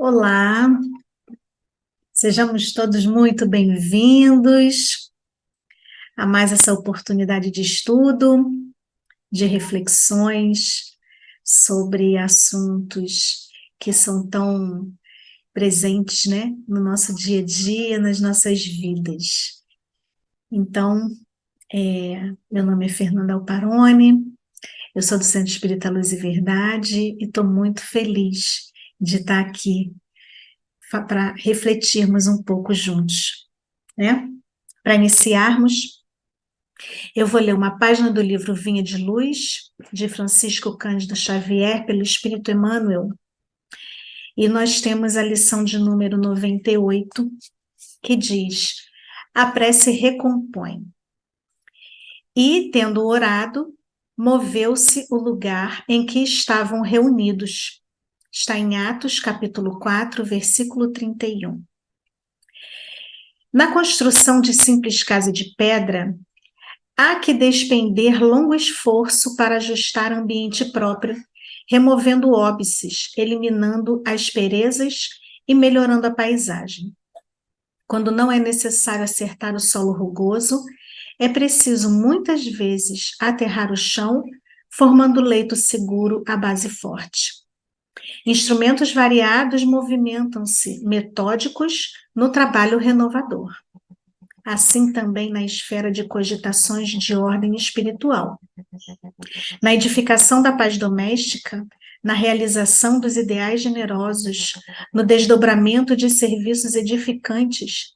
Olá, sejamos todos muito bem-vindos a mais essa oportunidade de estudo, de reflexões sobre assuntos que são tão presentes, né, no nosso dia a dia, nas nossas vidas. Então, meu nome é Fernanda Alparoni, eu sou do Centro Espírita Luz e Verdade e estou muito feliz de estar aqui para refletirmos um pouco juntos, né? Para iniciarmos, eu vou ler uma página do livro Vinha de Luz, de Francisco Cândido Xavier, pelo Espírito Emmanuel, e nós temos a lição de número 98, que diz: a prece recompõe. E, tendo orado, moveu-se o lugar em que estavam reunidos. Está em Atos, capítulo 4, versículo 31. Na construção de simples casa de pedra, há que despender longo esforço para ajustar ambiente próprio, removendo óbices, eliminando asperezas e melhorando a paisagem. Quando não é necessário acertar o solo rugoso, é preciso muitas vezes aterrar o chão, formando leito seguro à base forte. Instrumentos variados movimentam-se, metódicos, no trabalho renovador. Assim também na esfera de cogitações de ordem espiritual. Na edificação da paz doméstica, na realização dos ideais generosos, no desdobramento de serviços edificantes,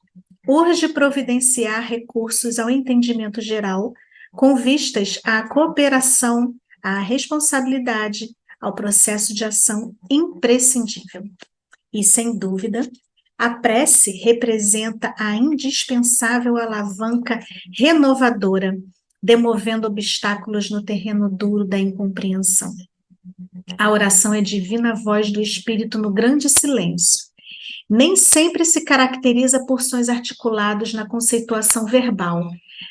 urge providenciar recursos ao entendimento geral, com vistas à cooperação, à responsabilidade, ao processo de ação imprescindível. E, sem dúvida, a prece representa a indispensável alavanca renovadora, demovendo obstáculos no terreno duro da incompreensão. A oração é divina voz do Espírito no grande silêncio. Nem sempre se caracteriza por sons articulados na conceituação verbal,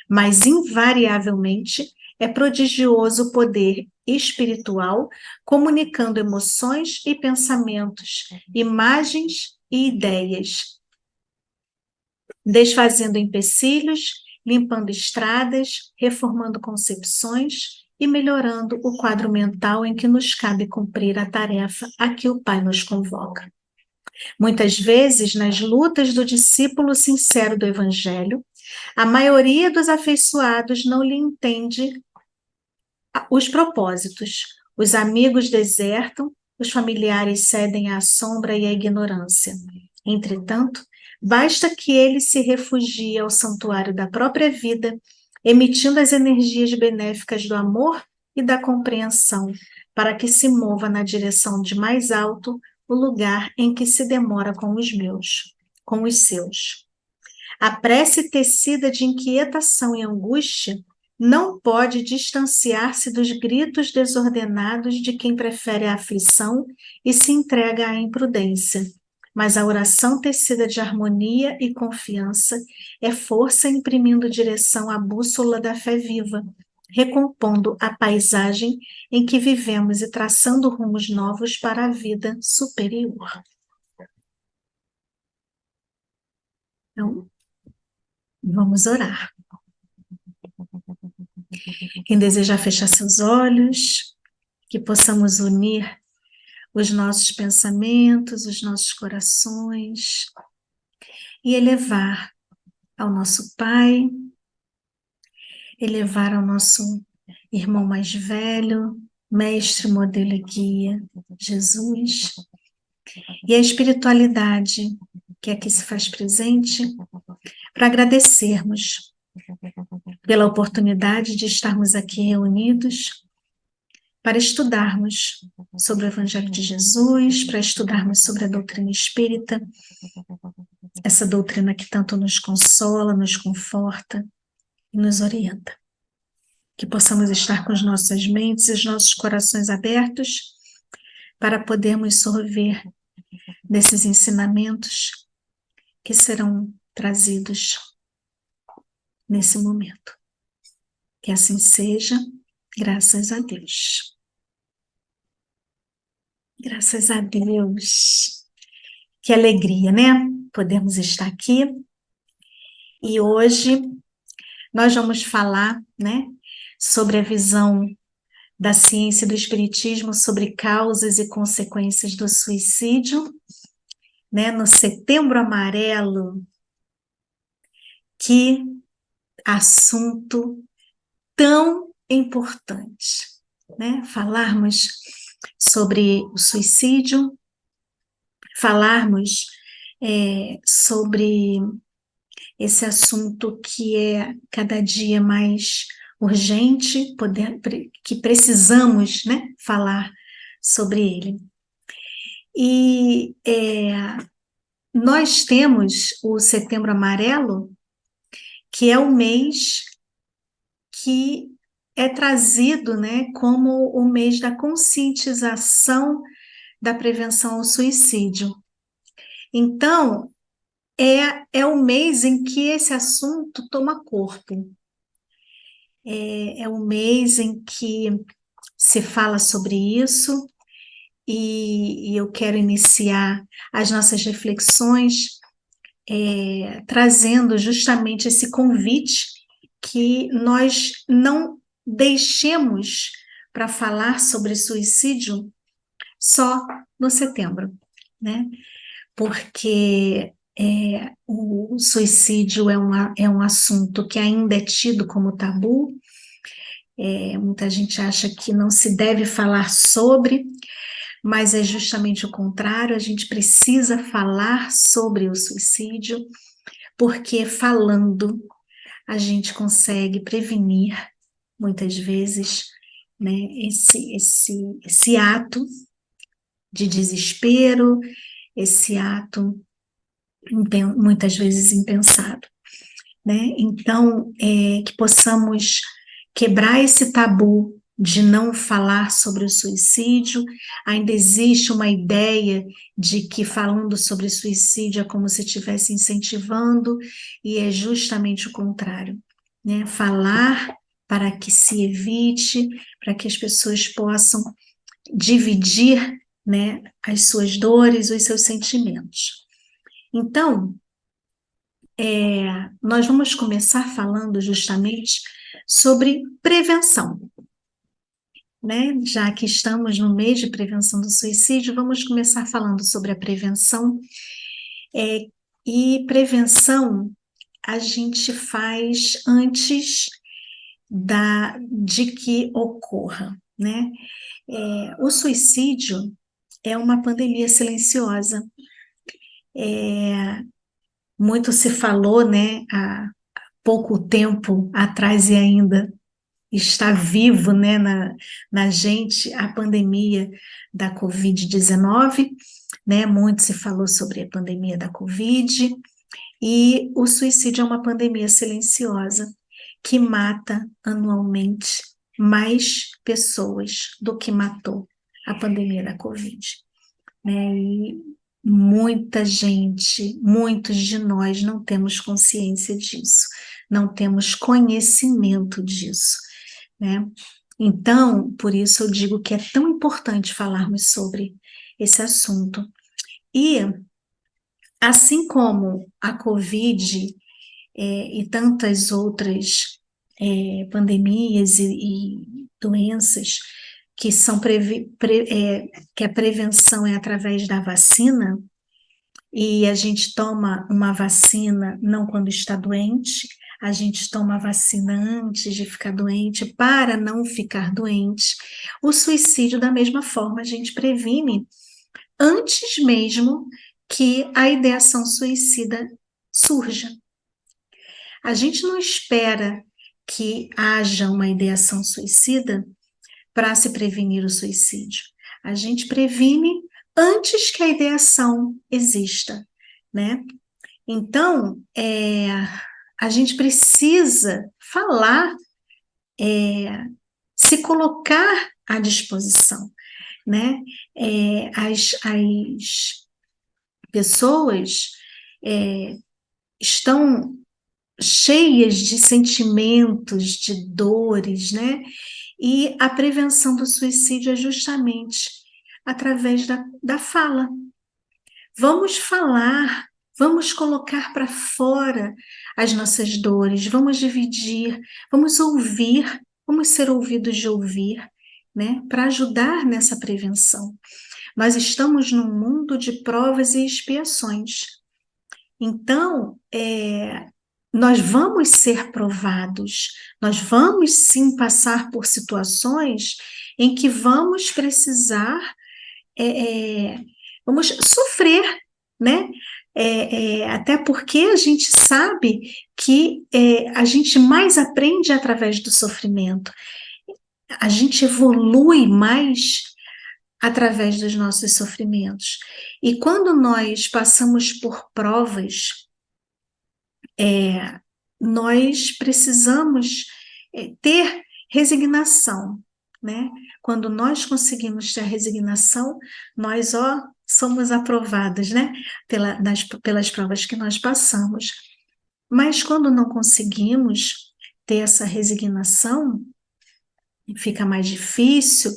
mas invariavelmente é prodigioso o poder espiritual, comunicando emoções e pensamentos, imagens e ideias, desfazendo empecilhos, limpando estradas, reformando concepções e melhorando o quadro mental em que nos cabe cumprir a tarefa a que o Pai nos convoca. Muitas vezes, nas lutas do discípulo sincero do Evangelho, a maioria dos afeiçoados não lhe entende os propósitos. Os amigos desertam, os familiares cedem à sombra e à ignorância. Entretanto, basta que ele se refugie ao santuário da própria vida, emitindo as energias benéficas do amor e da compreensão, para que se mova na direção de mais alto o lugar em que se demora com os meus, com os seus. A prece tecida de inquietação e angústia não pode distanciar-se dos gritos desordenados de quem prefere a aflição e se entrega à imprudência. Mas a oração tecida de harmonia e confiança é força imprimindo direção à bússola da fé viva, recompondo a paisagem em que vivemos e traçando rumos novos para a vida superior. Então, vamos orar. Quem desejar fechar seus olhos, que possamos unir os nossos pensamentos, os nossos corações e elevar ao nosso Pai, elevar ao nosso irmão mais velho, mestre, modelo e guia, Jesus, e a espiritualidade que aqui se faz presente, para agradecermos pela oportunidade de estarmos aqui reunidos para estudarmos sobre o Evangelho de Jesus, para estudarmos sobre a doutrina espírita, essa doutrina que tanto nos consola, nos conforta e nos orienta. Que possamos estar com as nossas mentes e os nossos corações abertos para podermos sorver desses ensinamentos que serão trazidos nesse momento. Que assim seja, graças a Deus. Graças a Deus. Que alegria, né? Podemos estar aqui e hoje nós vamos falar, né, sobre a visão da ciência e do espiritismo sobre causas e consequências do suicídio, né, no Setembro Amarelo. Que assunto tão importante, né? Falarmos sobre o suicídio, falarmos sobre esse assunto que é cada dia mais urgente, que precisamos, né, falar sobre ele. E nós temos o Setembro Amarelo, que é o mês que é trazido, né, como o mês da conscientização da prevenção ao suicídio. Então, é o mês em que esse assunto toma corpo. É o mês em que se fala sobre isso, e eu quero iniciar as nossas reflexões trazendo justamente esse convite que nós não deixemos para falar sobre suicídio só no setembro, né? Porque o suicídio é um assunto que ainda é tido como tabu. Muita gente acha que não se deve falar sobre, mas é justamente o contrário, a gente precisa falar sobre o suicídio, porque falando a gente consegue prevenir, muitas vezes, né, esse ato de desespero, esse ato muitas vezes impensado, né? Então, que possamos quebrar esse tabu de não falar sobre o suicídio. Ainda existe uma ideia de que falando sobre suicídio é como se estivesse incentivando, e é justamente o contrário, né? Falar para que se evite, para que as pessoas possam dividir, né, as suas dores, os seus sentimentos. Então, nós vamos começar falando justamente sobre prevenção, né? Já que estamos no mês de prevenção do suicídio, vamos começar falando sobre a prevenção. E prevenção a gente faz antes de que ocorra, né? O suicídio é uma pandemia silenciosa. Muito se falou, né, há pouco tempo atrás e ainda está vivo, né, na gente a pandemia da Covid-19, né? Muito se falou sobre a pandemia da Covid, e o suicídio é uma pandemia silenciosa que mata anualmente mais pessoas do que matou a pandemia da Covid, né? E muita gente, muitos de nós não temos consciência disso, não temos conhecimento disso, né? Então, por isso eu digo que é tão importante falarmos sobre esse assunto. E, assim como a Covid e tantas outras pandemias e doenças que são que a prevenção é através da vacina, e a gente toma uma vacina não quando está doente, a gente toma a vacina antes de ficar doente para não ficar doente. O suicídio, da mesma forma, a gente previne antes mesmo que a ideação suicida surja. A gente não espera que haja uma ideação suicida para se prevenir o suicídio. A gente previne antes que a ideação exista, né? Então, a gente precisa falar, se colocar à disposição, né? As pessoas estão cheias de sentimentos, de dores, né? E a prevenção do suicídio é justamente através da fala. Vamos falar, vamos colocar para fora as nossas dores, vamos dividir, vamos ouvir, vamos ser ouvidos de ouvir, né, para ajudar nessa prevenção. Nós estamos num mundo de provas e expiações. Então, nós vamos ser provados, nós vamos sim passar por situações em que vamos precisar, vamos sofrer, né? Até porque a gente sabe que a gente mais aprende através do sofrimento, a gente evolui mais através dos nossos sofrimentos. E quando nós passamos por provas, nós precisamos ter resignação, né? Quando nós conseguimos ter resignação, nós, somos aprovados, né? Pelas provas que nós passamos. Mas quando não conseguimos ter essa resignação, fica mais difícil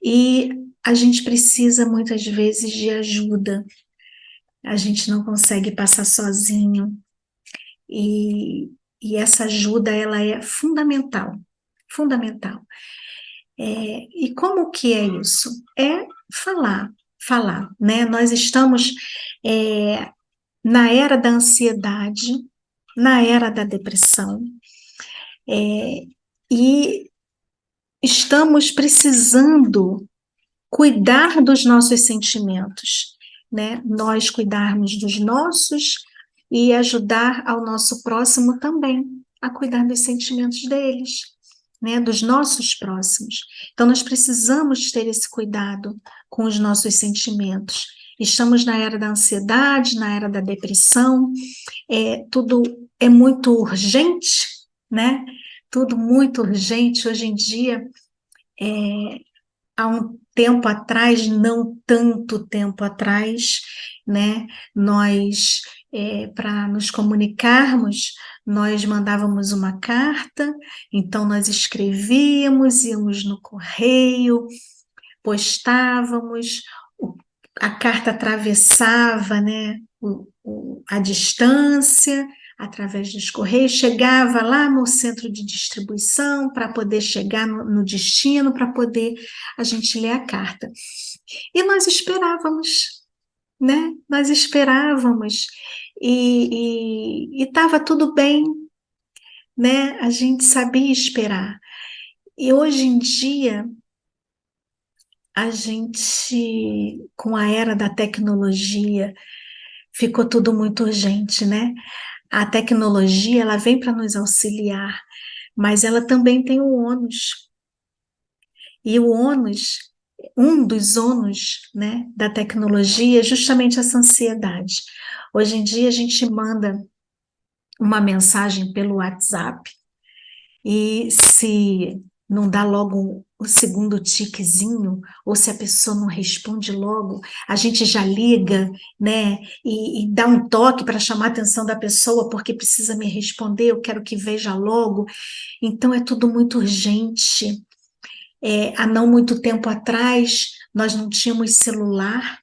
e a gente precisa muitas vezes de ajuda. A gente não consegue passar sozinho. E essa ajuda, ela é fundamental, fundamental. E como que é isso? É falar, né? Nós estamos na era da ansiedade, na era da depressão, e estamos precisando cuidar dos nossos sentimentos, né? Nós cuidarmos dos nossos e ajudar ao nosso próximo também a cuidar dos sentimentos deles, né? Dos nossos próximos. Então, nós precisamos ter esse cuidado com os nossos sentimentos. Estamos na era da ansiedade, na era da depressão, tudo é muito urgente, né? Tudo muito urgente. Hoje em dia, há um tempo atrás, não tanto tempo atrás, né, nós, para nos comunicarmos, nós mandávamos uma carta, então nós escrevíamos, íamos no correio, postávamos, a carta atravessava, né, a distância, através dos correios, chegava lá no centro de distribuição para poder chegar no destino, para poder a gente ler a carta. E nós esperávamos, né? Nós esperávamos e estava tudo bem, né? A gente sabia esperar. E hoje em dia, a gente, com a era da tecnologia, ficou tudo muito urgente, né? A tecnologia, ela vem para nos auxiliar, mas ela também tem o ônus. E o ônus, um dos ônus, né, da tecnologia é justamente essa ansiedade. Hoje em dia a gente manda uma mensagem pelo WhatsApp e se não dá logo o segundo tiquezinho, ou se a pessoa não responde logo, a gente já liga, né, e dá um toque para chamar a atenção da pessoa, porque precisa me responder, eu quero que veja logo. Então é tudo muito urgente. Há não muito tempo atrás, nós não tínhamos celular,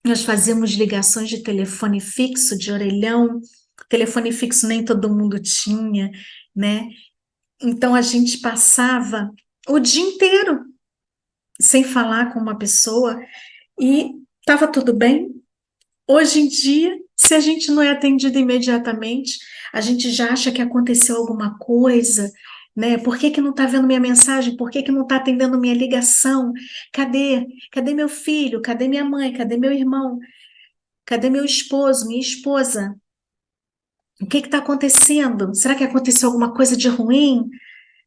nós fazíamos ligações de telefone fixo, de orelhão, telefone fixo nem todo mundo tinha, né? Então a gente passava o dia inteiro sem falar com uma pessoa e estava tudo bem. Hoje em dia, se a gente não é atendido imediatamente, a gente já acha que aconteceu alguma coisa, né? Por que que não está vendo minha mensagem? Por que que não está atendendo minha ligação? Cadê? Cadê meu filho? Cadê minha mãe? Cadê meu irmão? Cadê meu esposo, minha esposa? O que está acontecendo? Será que aconteceu alguma coisa de ruim?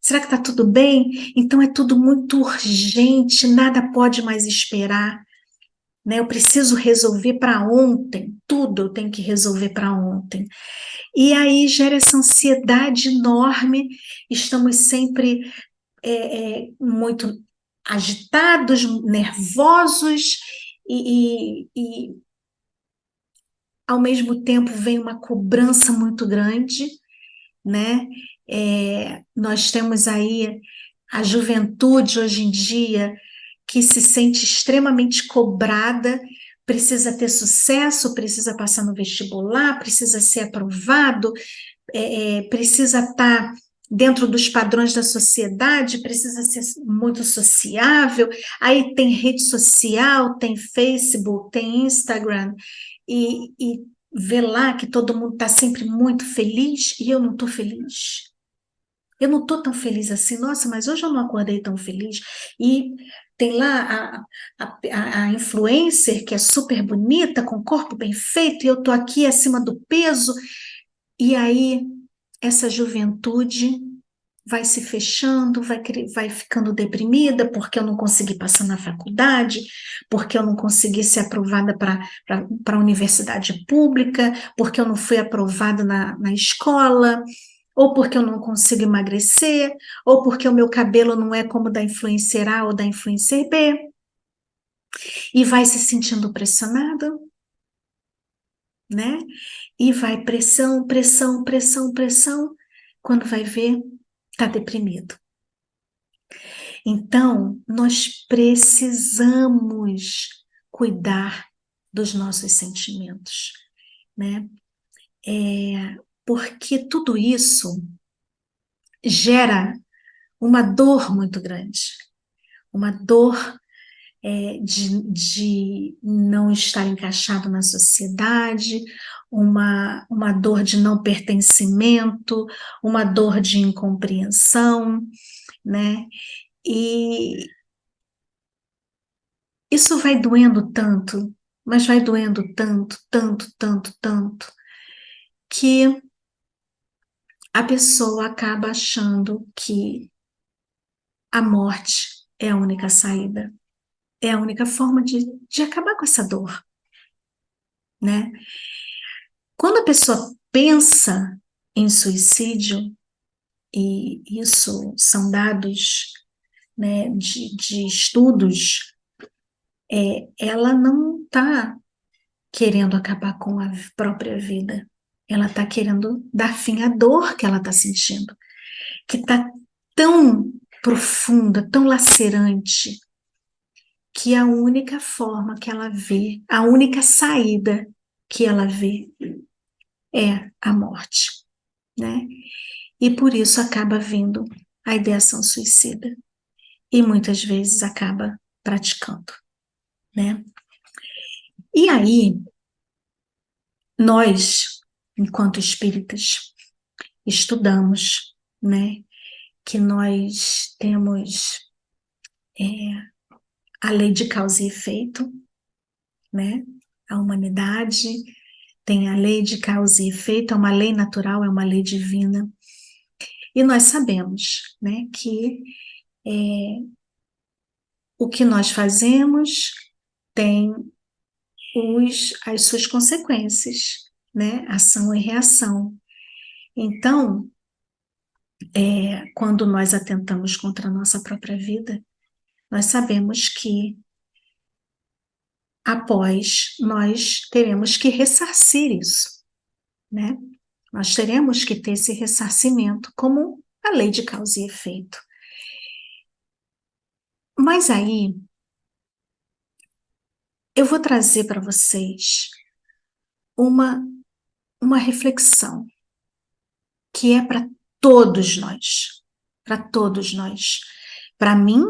Será que está tudo bem? Então é tudo muito urgente, nada pode mais esperar, né? Eu preciso resolver para ontem, tudo eu tenho que resolver para ontem. E aí gera essa ansiedade enorme, estamos sempre muito agitados, nervosos, e ao mesmo tempo vem uma cobrança muito grande, né? Nós temos aí a juventude hoje em dia que se sente extremamente cobrada precisa ter sucesso, precisa passar no vestibular, precisa ser aprovado, precisa estar dentro dos padrões da sociedade, precisa ser muito sociável. Aí tem rede social, tem Facebook, tem Instagram, e vê lá que todo mundo está sempre muito feliz e eu não estou feliz. Eu não estou tão feliz assim, nossa, mas hoje eu não acordei tão feliz. E tem lá a influencer que é super bonita, com o corpo bem feito, e eu estou aqui acima do peso, e aí essa juventude vai se fechando, vai ficando deprimida porque eu não consegui passar na faculdade, porque eu não consegui ser aprovada para a universidade pública, porque eu não fui aprovada na escola, ou porque eu não consigo emagrecer, ou porque o meu cabelo não é como o da influencer A ou da influencer B, e vai se sentindo pressionado, né? E vai pressão, pressão, pressão, pressão, quando vai ver, está deprimido. Então, nós precisamos cuidar dos nossos sentimentos, né? Porque tudo isso gera uma dor muito grande, uma dor de não estar encaixado na sociedade, uma dor de não pertencimento, uma dor de incompreensão, né? E isso vai doendo tanto, mas vai doendo tanto, tanto, tanto, tanto, que a pessoa acaba achando que a morte é a única saída, é a única forma de acabar com essa dor, né? Quando a pessoa pensa em suicídio, e isso são dados, né, de estudos, ela não está querendo acabar com a própria vida. Ela está querendo dar fim à dor que ela está sentindo, que está tão profunda, tão lacerante, que a única forma que ela vê, a única saída que ela vê é a morte, né? E por isso acaba vindo a ideação suicida. E muitas vezes acaba praticando, né? E aí, nós, enquanto espíritas, estudamos, né, que nós temos a lei de causa e efeito, né? A humanidade tem a lei de causa e efeito, é uma lei natural, é uma lei divina. E nós sabemos, né, que o que nós fazemos tem as suas consequências, né? Ação e reação. Então, quando nós atentamos contra a nossa própria vida, nós sabemos que após nós teremos que ressarcir isso, né? Nós teremos que ter esse ressarcimento como a lei de causa e efeito. Mas aí eu vou trazer para vocês uma, uma reflexão que é para todos nós, para todos nós. Para mim,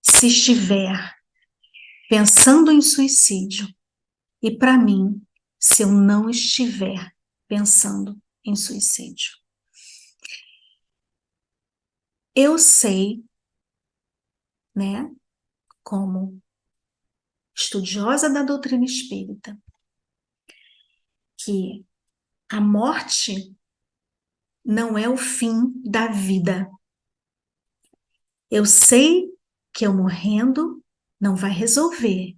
se estiver pensando em suicídio, e para mim, se eu não estiver pensando em suicídio. Eu sei, né, como estudiosa da doutrina espírita, que a morte não é o fim da vida. Eu sei que eu morrendo não vai resolver.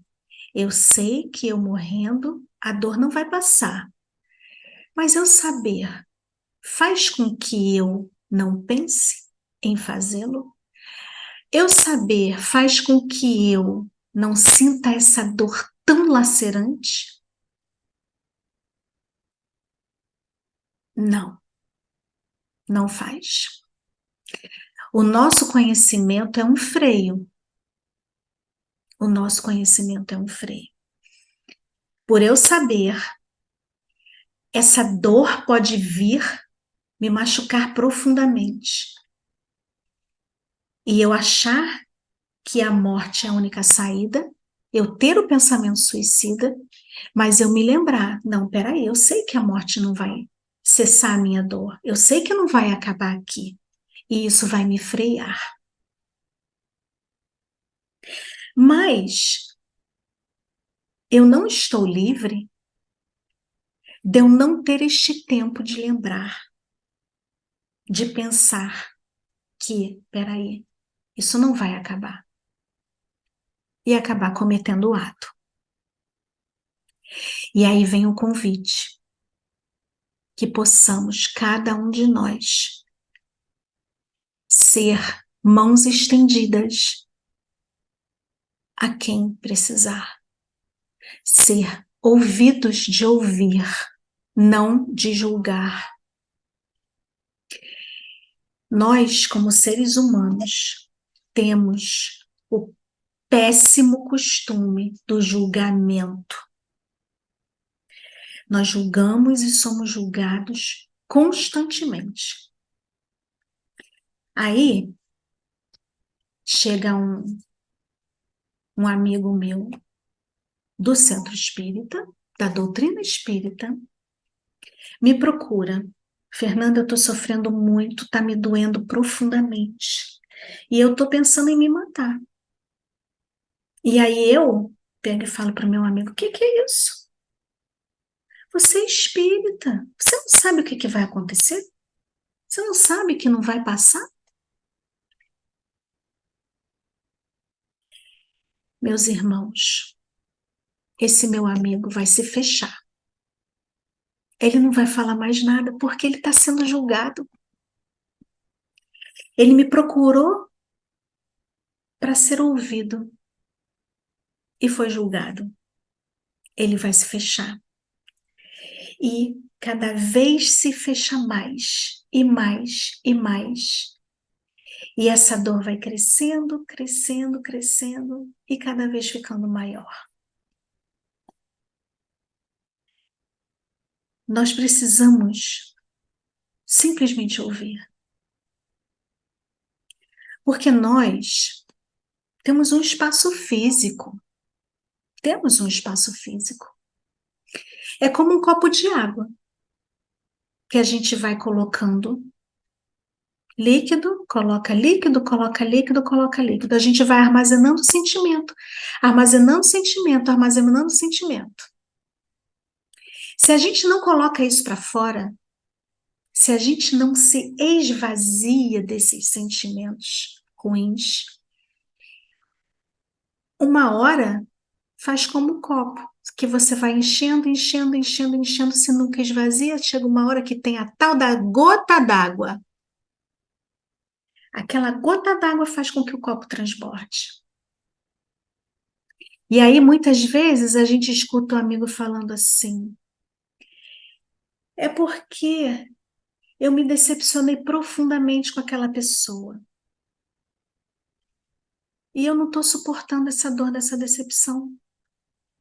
Eu sei que eu morrendo a dor não vai passar. Mas eu saber faz com que eu não pense em fazê-lo? Eu saber faz com que eu não sinta essa dor tão lacerante? Não, não faz. O nosso conhecimento é um freio. O nosso conhecimento é um freio. Por eu saber, essa dor pode vir me machucar profundamente. E eu achar que a morte é a única saída, eu ter o pensamento suicida, mas eu me lembrar, não, peraí, eu sei que a morte não vai cessar a minha dor, eu sei que não vai acabar aqui, e isso vai me frear. Mas eu não estou livre de eu não ter este tempo de lembrar, de pensar que, peraí, isso não vai acabar. E acabar cometendo o ato. E aí vem o convite, que possamos, cada um de nós, ser mãos estendidas a quem precisar. Ser ouvidos de ouvir, não de julgar. Nós, como seres humanos, temos o péssimo costume do julgamento. Nós julgamos e somos julgados constantemente. Aí chega um amigo meu do centro espírita, da doutrina espírita, me procura. Fernanda, eu estou sofrendo muito, está me doendo profundamente. E eu estou pensando em me matar. E aí eu pego e falo para o meu amigo: o que é isso? Você é espírita. Você não sabe o que vai acontecer? Você não sabe que não vai passar? Meus irmãos, esse meu amigo vai se fechar. Ele não vai falar mais nada porque ele está sendo julgado. Ele me procurou para ser ouvido e foi julgado. Ele vai se fechar. E cada vez se fecha mais, e mais, e mais. E essa dor vai crescendo, crescendo, crescendo, e cada vez ficando maior. Nós precisamos simplesmente ouvir. Porque nós temos um espaço físico. Temos um espaço físico. É como um copo de água que a gente vai colocando líquido, coloca líquido, coloca líquido, coloca líquido. A gente vai armazenando sentimento, armazenando sentimento, armazenando sentimento. Se a gente não coloca isso para fora, se a gente não se esvazia desses sentimentos ruins, uma hora faz como um copo, que você vai enchendo, enchendo, enchendo, enchendo, se nunca esvazia, chega uma hora que tem a tal da gota d'água. Aquela gota d'água faz com que o copo transborde. E aí, muitas vezes, a gente escuta o amigo falando assim: é porque eu me decepcionei profundamente com aquela pessoa. E eu não estou suportando essa dor dessa decepção.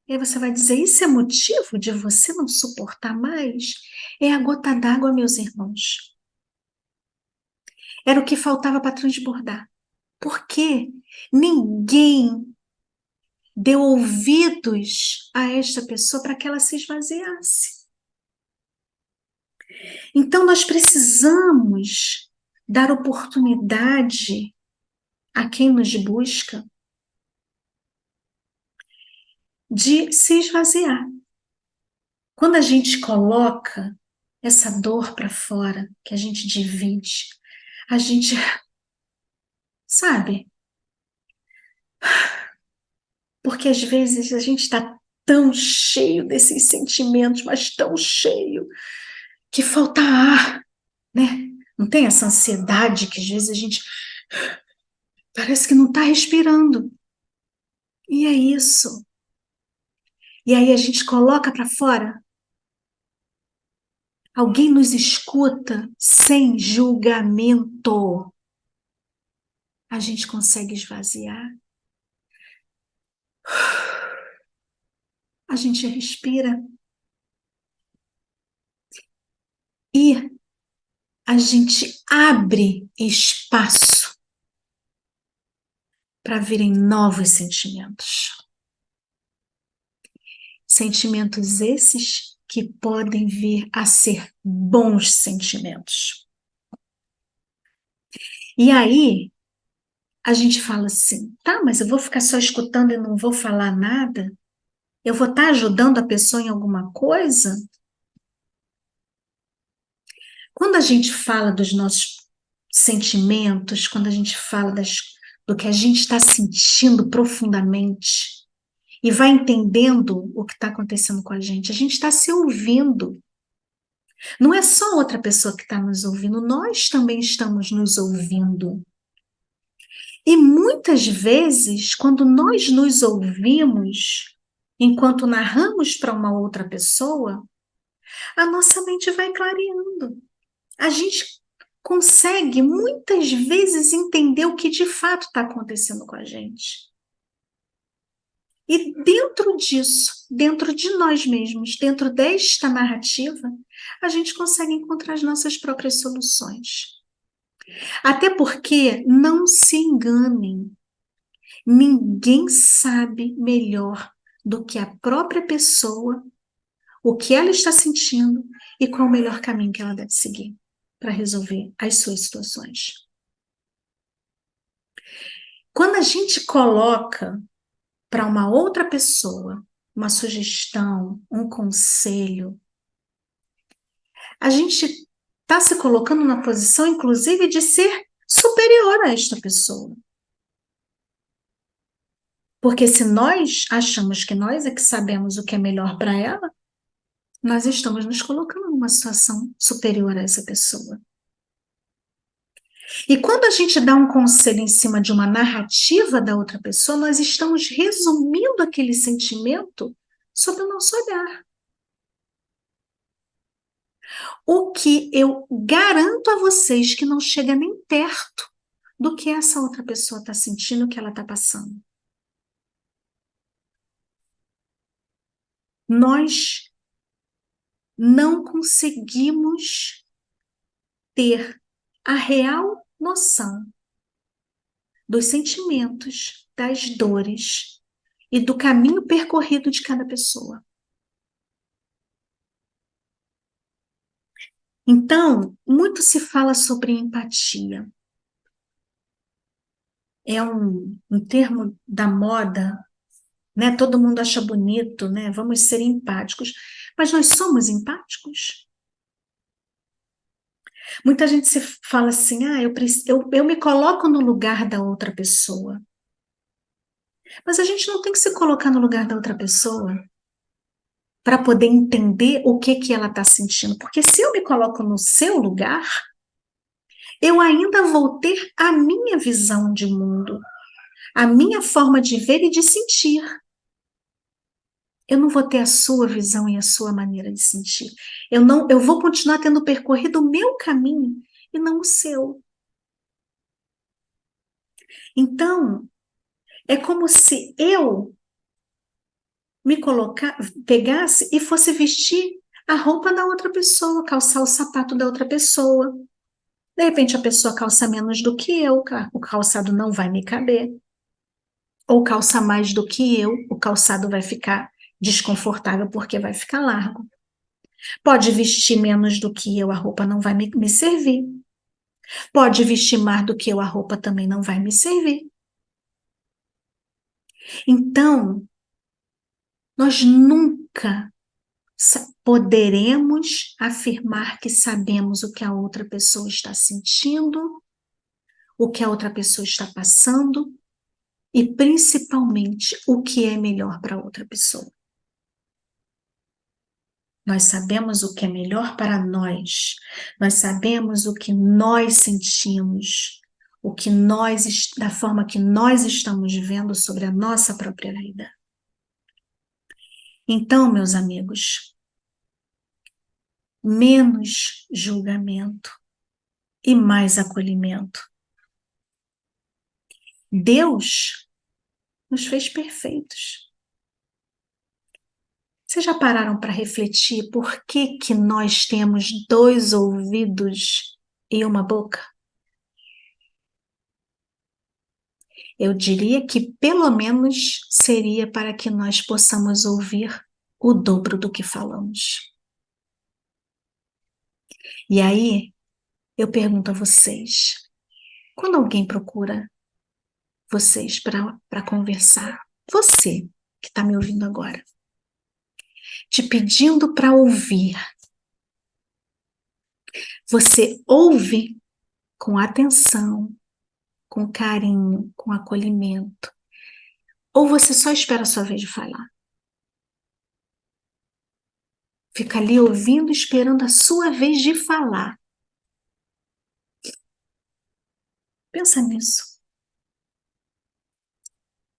E aí você vai dizer: isso é motivo de você não suportar mais? É a gota d'água, meus irmãos. Era o que faltava para transbordar. Porque ninguém deu ouvidos a esta pessoa para que ela se esvaziasse. Então, nós precisamos dar oportunidade a quem nos busca de se esvaziar. Quando a gente coloca essa dor para fora, que a gente divide, a gente, sabe? Porque às vezes a gente está tão cheio desses sentimentos, mas tão cheio, que falta ar, né? Não tem essa ansiedade que às vezes a gente parece que não está respirando. E é isso. E aí a gente coloca para fora. Alguém nos escuta sem julgamento. A gente consegue esvaziar. A a gente respira e a gente abre espaço para virem novos sentimentos. Sentimentos esses que podem vir a ser bons sentimentos. E aí, a gente fala assim, tá, mas eu vou ficar só escutando e não vou falar nada? Eu vou estar ajudando a pessoa em alguma coisa? Quando a gente fala dos nossos sentimentos, quando a gente fala do que a gente está sentindo profundamente e vai entendendo o que está acontecendo com a gente está se ouvindo. Não é só outra pessoa que está nos ouvindo, nós também estamos nos ouvindo. E muitas vezes, quando nós nos ouvimos, enquanto narramos para uma outra pessoa, a nossa mente vai clareando. A gente consegue muitas vezes entender o que de fato está acontecendo com a gente. E dentro disso, dentro de nós mesmos, dentro desta narrativa, a gente consegue encontrar as nossas próprias soluções. Até porque, não se enganem, ninguém sabe melhor do que a própria pessoa o que ela está sentindo e qual o melhor caminho que ela deve seguir para resolver as suas situações. Quando a gente coloca para uma outra pessoa uma sugestão, um conselho, a gente está se colocando na posição, inclusive, de ser superior a esta pessoa. Porque se nós achamos que nós é que sabemos o que é melhor para ela, nós estamos nos colocando numa situação superior a essa pessoa. E quando a gente dá um conselho em cima de uma narrativa da outra pessoa, nós estamos resumindo aquele sentimento sob o nosso olhar. O que eu garanto a vocês que não chega nem perto do que essa outra pessoa está sentindo, o que ela está passando. Nós não conseguimos ter a real noção dos sentimentos, das dores e do caminho percorrido de cada pessoa. Então, muito se fala sobre empatia. É um termo da moda, né? Todo mundo acha bonito, né? Vamos ser empáticos. Mas nós somos empáticos? Muita gente se fala assim, eu me coloco no lugar da outra pessoa. Mas a gente não tem que se colocar no lugar da outra pessoa para poder entender o que ela está sentindo. Porque se eu me coloco no seu lugar, eu ainda vou ter a minha visão de mundo, a minha forma de ver e de sentir. Eu não vou ter a sua visão e a sua maneira de sentir. Eu vou continuar tendo percorrido o meu caminho e não o seu. Então, é como se eu pegasse e fosse vestir a roupa da outra pessoa, calçar o sapato da outra pessoa. De repente a pessoa calça menos do que eu, o calçado não vai me caber. Ou calça mais do que eu, o calçado vai ficar desconfortável porque vai ficar largo. Pode vestir menos do que eu, a roupa não vai me servir. Pode vestir mais do que eu, a roupa também não vai me servir. Então, nós nunca poderemos afirmar que sabemos o que a outra pessoa está sentindo, o que a outra pessoa está passando e, principalmente, o que é melhor para a outra pessoa. Nós sabemos o que é melhor para nós. Nós sabemos o que nós sentimos, da forma que nós estamos vendo sobre a nossa própria vida. Então, meus amigos, menos julgamento e mais acolhimento. Deus nos fez perfeitos. Vocês já pararam para refletir por que que nós temos 2 ouvidos e uma boca? Eu diria que pelo menos seria para que nós possamos ouvir o dobro do que falamos. E aí, eu pergunto a vocês, quando alguém procura vocês para conversar, você que está me ouvindo agora, te pedindo para ouvir, você ouve com atenção, com carinho, com acolhimento, ou você só espera a sua vez de falar? Fica ali ouvindo, esperando a sua vez de falar. Pensa nisso.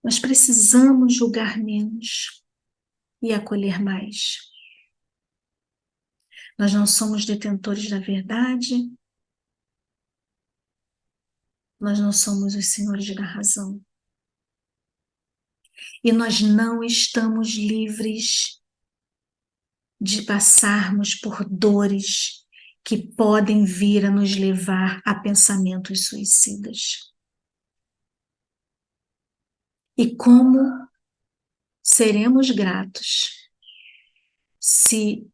Nós precisamos julgar menos e acolher mais. Nós não somos detentores da verdade, nós não somos os senhores da razão. E nós não estamos livres de passarmos por dores que podem vir a nos levar a pensamentos suicidas. E como seremos gratos se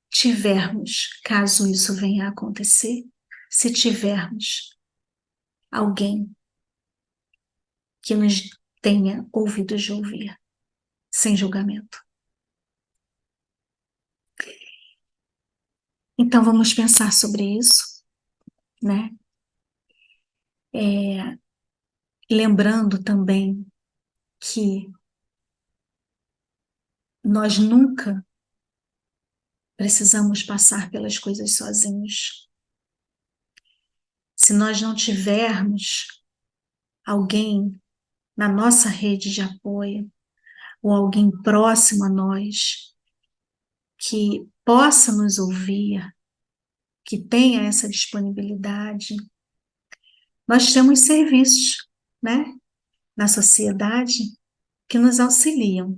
tivermos, caso isso venha a acontecer, se tivermos alguém que nos tenha ouvido de ouvir, sem julgamento. Então vamos pensar sobre isso, né? Lembrando também que nós nunca precisamos passar pelas coisas sozinhos. Se nós não tivermos alguém na nossa rede de apoio, ou alguém próximo a nós, que possa nos ouvir, que tenha essa disponibilidade, nós temos serviços, né, na sociedade que nos auxiliam.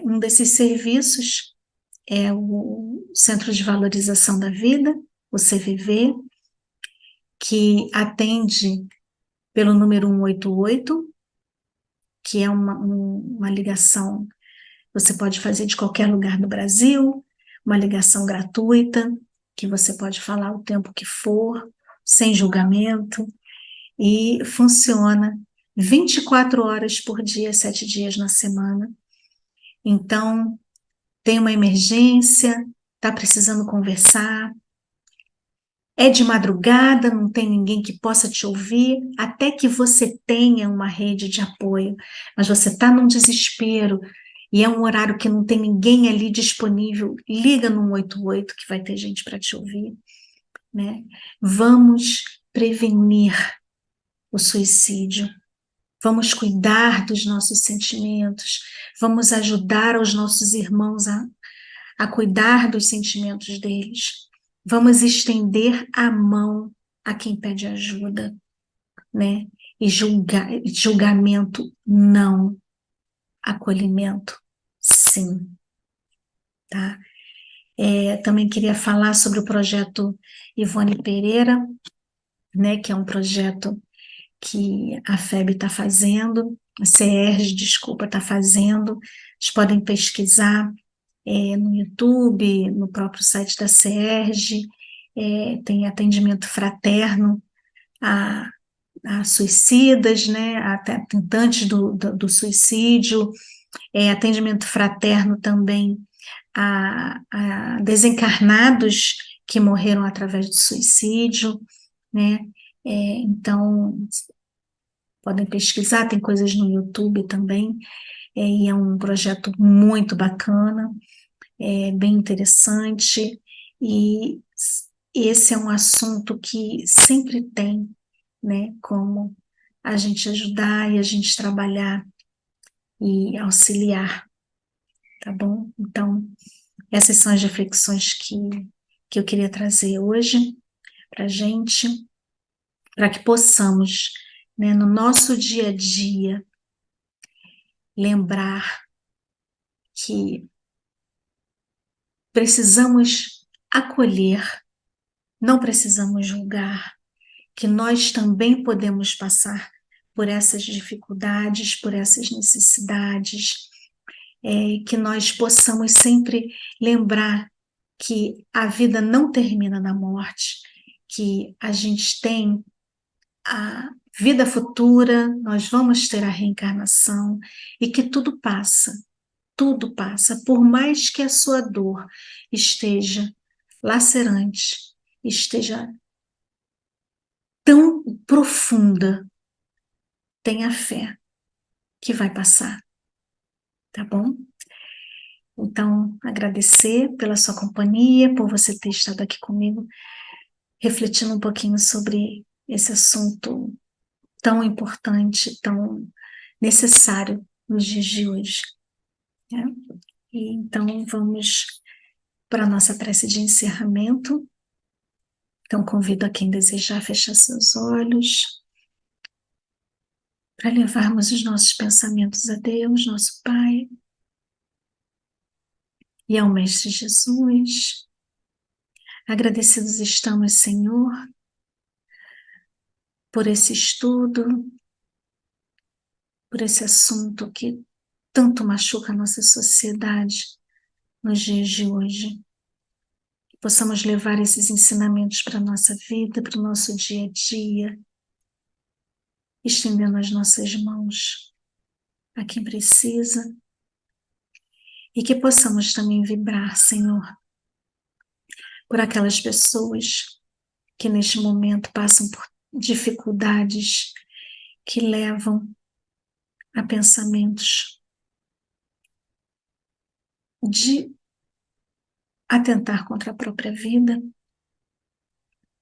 Um desses serviços é o Centro de Valorização da Vida, o CVV, que atende pelo número 188, que é uma ligação, você pode fazer de qualquer lugar do Brasil, uma ligação gratuita, que você pode falar o tempo que for, sem julgamento, e funciona 24 horas por dia, 7 dias na semana. Então, tem uma emergência, está precisando conversar, é de madrugada, não tem ninguém que possa te ouvir, até que você tenha uma rede de apoio, mas você está num desespero e é um horário que não tem ninguém ali disponível, liga no 188 que vai ter gente para te ouvir, né? Vamos prevenir o suicídio, vamos cuidar dos nossos sentimentos, vamos ajudar os nossos irmãos a cuidar dos sentimentos deles. Vamos estender a mão a quem pede ajuda, né? E julgamento não, acolhimento sim, tá? Também queria falar sobre o projeto Ivone Pereira, né? Que é um projeto que a FEB está fazendo, a CERJ, desculpa, está fazendo. Vocês podem pesquisar no YouTube, no próprio site da CERJ, tem atendimento fraterno a, a suicidas, né, a tentantes do suicídio, atendimento fraterno também a desencarnados que morreram através do suicídio, né, então podem pesquisar, tem coisas no YouTube também, e é um projeto muito bacana, bem interessante, e esse é um assunto que sempre tem, né, como a gente ajudar e a gente trabalhar e auxiliar, tá bom? Então, essas são as reflexões que eu queria trazer hoje para a gente, para que possamos, né, no nosso dia a dia, lembrar que precisamos acolher, não precisamos julgar, que nós também podemos passar por essas dificuldades, por essas necessidades, que nós possamos sempre lembrar que a vida não termina na morte, que a gente tem a vida futura, nós vamos ter a reencarnação e que tudo passa, por mais que a sua dor esteja lacerante, esteja tão profunda, tenha fé que vai passar, tá bom? Então, agradecer pela sua companhia, por você ter estado aqui comigo, refletindo um pouquinho sobre esse assunto tão importante, tão necessário nos dias de hoje, né? E então, vamos para a nossa prece de encerramento. Então, convido a quem desejar fechar seus olhos, para levarmos os nossos pensamentos a Deus, nosso Pai, e ao Mestre Jesus. Agradecidos estamos, Senhor, por esse estudo, por esse assunto que tanto machuca a nossa sociedade nos dias de hoje. Que possamos levar esses ensinamentos para a nossa vida, para o nosso dia a dia, estendendo as nossas mãos a quem precisa, e que possamos também vibrar, Senhor, por aquelas pessoas que neste momento passam por dificuldades que levam a pensamentos de atentar contra a própria vida,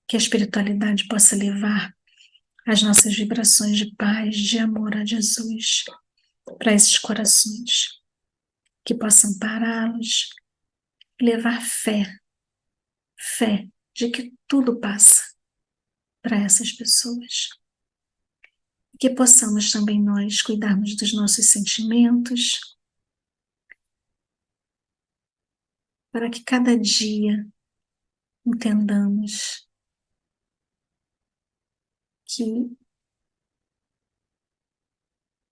que a espiritualidade possa levar as nossas vibrações de paz, de amor a Jesus para esses corações, que possam pará-los e levar fé de que tudo passa para essas pessoas. Que possamos também nós cuidarmos dos nossos sentimentos, para que cada dia entendamos que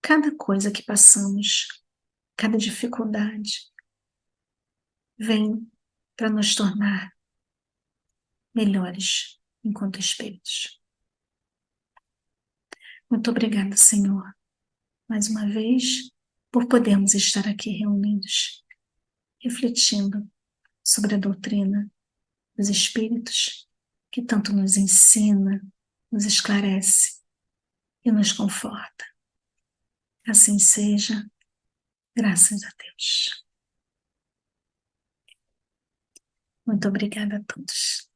cada coisa que passamos, cada dificuldade, vem para nos tornar melhores enquanto espíritos. Muito obrigada, Senhor, mais uma vez, por podermos estar aqui reunidos, refletindo sobre a doutrina dos espíritos, que tanto nos ensina, nos esclarece e nos conforta. Assim seja, graças a Deus. Muito obrigada a todos.